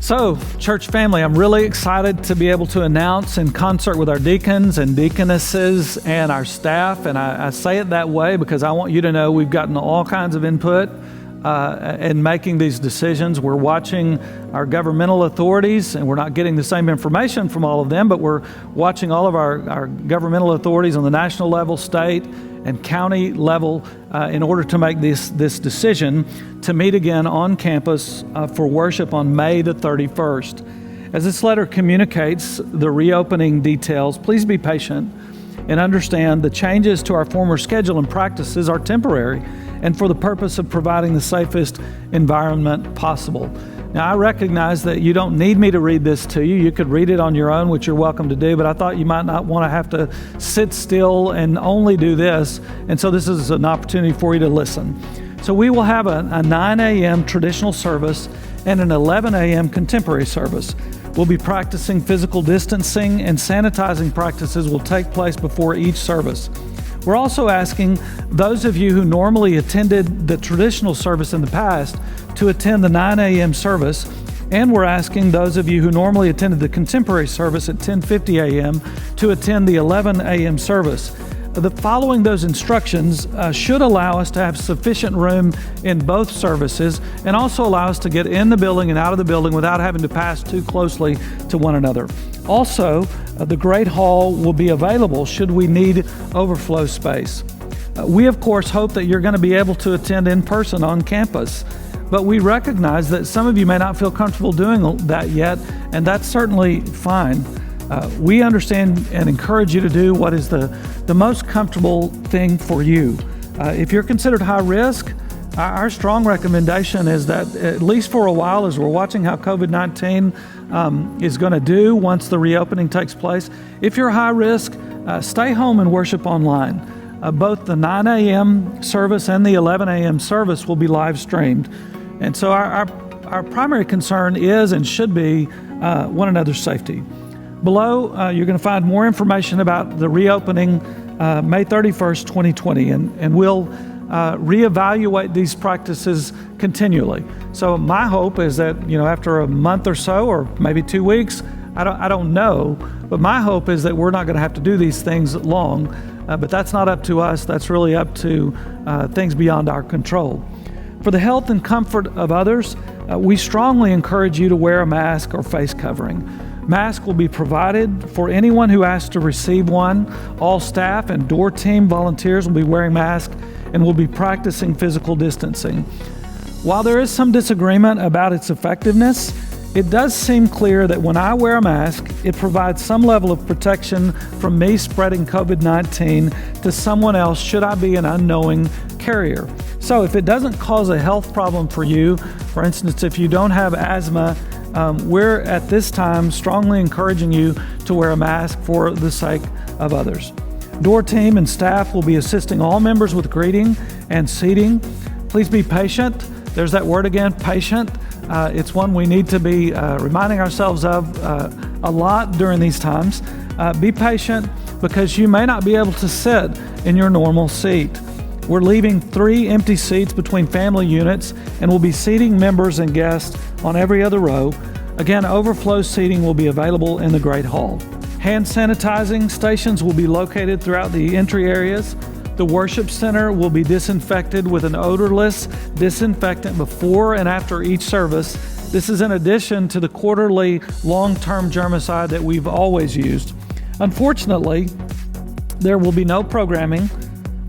So, church family, I'm really excited to be able to announce in concert with our deacons and deaconesses and our staff, and I say it that way because I want you to know we've gotten all kinds of input in making these decisions. We're watching our governmental authorities, and we're not getting the same information from all of them, but we're watching all of our governmental authorities on the national level, state, and county level in order to make this decision to meet again on campus for worship on May the 31st. As this letter communicates the reopening details, please be patient and understand the changes to our former schedule and practices are temporary and for the purpose of providing the safest environment possible. Now, I recognize that you don't need me to read this to you. You could read it on your own, which you're welcome to do, but I thought you might not want to have to sit still and only do this, and so this is an opportunity for you to listen. So we will have a 9 a.m. traditional service and an 11 a.m. contemporary service. We'll be practicing physical distancing, and sanitizing practices will take place before each service. We're also asking those of you who normally attended the traditional service in the past to attend the 9 a.m. service, and we're asking those of you who normally attended the contemporary service at 10:50 a.m. to attend the 11 a.m. service. Following those instructions should allow us to have sufficient room in both services and also allow us to get in the building and out of the building without having to pass too closely to one another. Also, the Great Hall will be available should we need overflow space. We, of course, hope that you're going to be able to attend in person on campus, but we recognize that some of you may not feel comfortable doing that yet, and that's certainly fine. We understand and encourage you to do what is the most comfortable thing for you. If you're considered high risk, our strong recommendation is that at least for a while, as we're watching how COVID-19 is going to do once the reopening takes place, if you're high risk, stay home and worship online. Both the 9 a.m. service and the 11 a.m. service will be live streamed. And so our primary concern is and should be one another's safety. Below, you're going to find more information about the reopening May 31st, 2020, and we'll reevaluate these practices continually. So my hope is that, after a month or so, or maybe 2 weeks, I don't know, but my hope is that we're not going to have to do these things long, but that's not up to us. That's really up to things beyond our control. For the health and comfort of others, we strongly encourage you to wear a mask or face covering. Masks will be provided for anyone who asks to receive one. All staff and door team volunteers will be wearing masks and will be practicing physical distancing. While there is some disagreement about its effectiveness, it does seem clear that when I wear a mask, it provides some level of protection from me spreading COVID-19 to someone else should I be an unknowing carrier. So if it doesn't cause a health problem for you, for instance, if you don't have asthma, we're at this time strongly encouraging you to wear a mask for the sake of others. Door team and staff will be assisting all members with greeting and seating. Please be patient. There's that word again, patient. It's one we need to be reminding ourselves of a lot during these times. Be patient because you may not be able to sit in your normal seat. We're leaving 3 empty seats between family units, and we'll be seating members and guests on every other row. Again, overflow seating will be available in the Great Hall. Hand sanitizing stations will be located throughout the entry areas. The worship center will be disinfected with an odorless disinfectant before and after each service. This is in addition to the quarterly long-term germicide that we've always used. Unfortunately, there will be no programming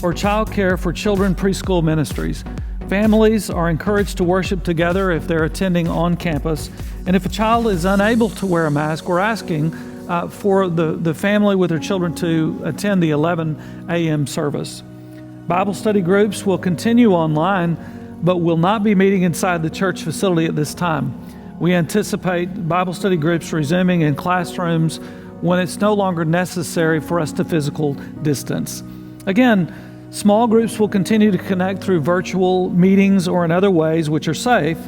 or childcare for children preschool ministries. Families are encouraged to worship together if they're attending on campus. And if a child is unable to wear a mask, we're asking for the family with their children to attend the 11 a.m. service. Bible study groups will continue online, but will not be meeting inside the church facility at this time. We anticipate Bible study groups resuming in classrooms when it's no longer necessary for us to physical distance. Again, small groups will continue to connect through virtual meetings or in other ways which are safe.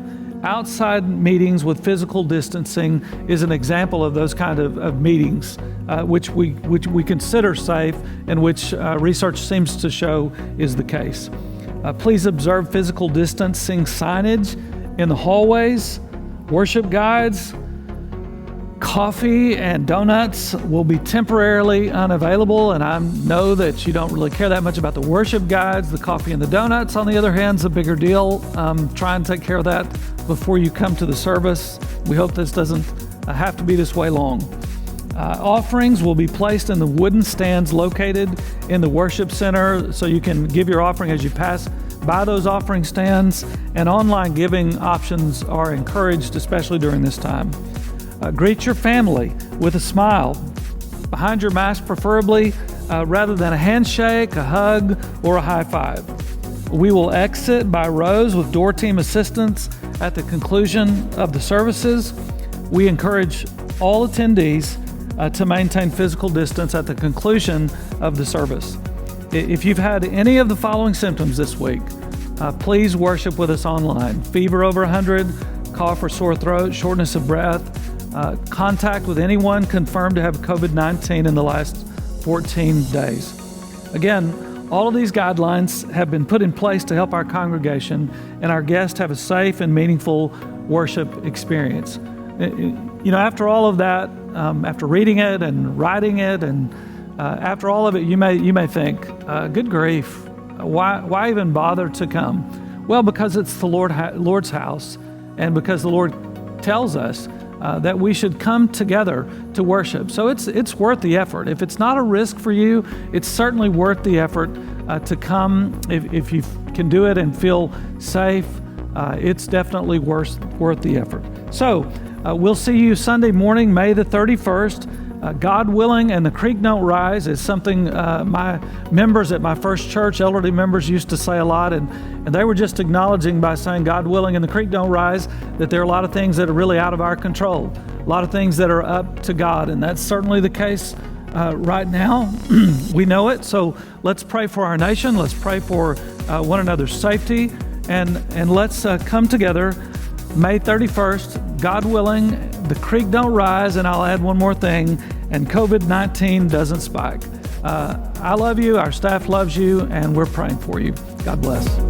Outside meetings with physical distancing is an example of those kind of meetings, which we consider safe and which research seems to show is the case. Please observe physical distancing signage in the hallways, Worship guides, coffee and donuts will be temporarily unavailable, and I know that you don't really care that much about the worship guides. The coffee and the donuts, on the other hand, is a bigger deal. Try and take care of that before you come to the service. We hope this doesn't have to be this way long. Offerings will be placed in the wooden stands located in the worship center, so you can give your offering as you pass by those offering stands, and online giving options are encouraged, especially during this time. Greet your family with a smile, behind your mask preferably, rather than a handshake, a hug, or a high five. We will exit by rows with door team assistance at the conclusion of the services. We encourage all attendees to maintain physical distance at the conclusion of the service. If you've had any of the following symptoms this week, please worship with us online. Fever over 100, cough or sore throat, shortness of breath, contact with anyone confirmed to have COVID-19 in the last 14 days. Again, all of these guidelines have been put in place to help our congregation and our guests have a safe and meaningful worship experience. After all of that, after reading it and writing it, and after all of it, you may think, good grief, why even bother to come? Well, because it's the Lord's house, and because the Lord tells us that we should come together to worship. So it's worth the effort. If it's not a risk for you, it's certainly worth the effort to come. If you can do it and feel safe, it's definitely worth the effort. So we'll see you Sunday morning, May the 31st. God willing, and the creek don't rise is something my members at my first church, elderly members, used to say a lot, and they were just acknowledging by saying God willing and the creek don't rise that there are a lot of things that are really out of our control, a lot of things that are up to God, and that's certainly the case right now. We know it, so let's pray for our nation, let's pray for one another's safety, and let's come together May 31st, God willing, the creek don't rise, and I'll add one more thing, and COVID-19 doesn't spike. I love you, our staff loves you, and we're praying for you. God bless.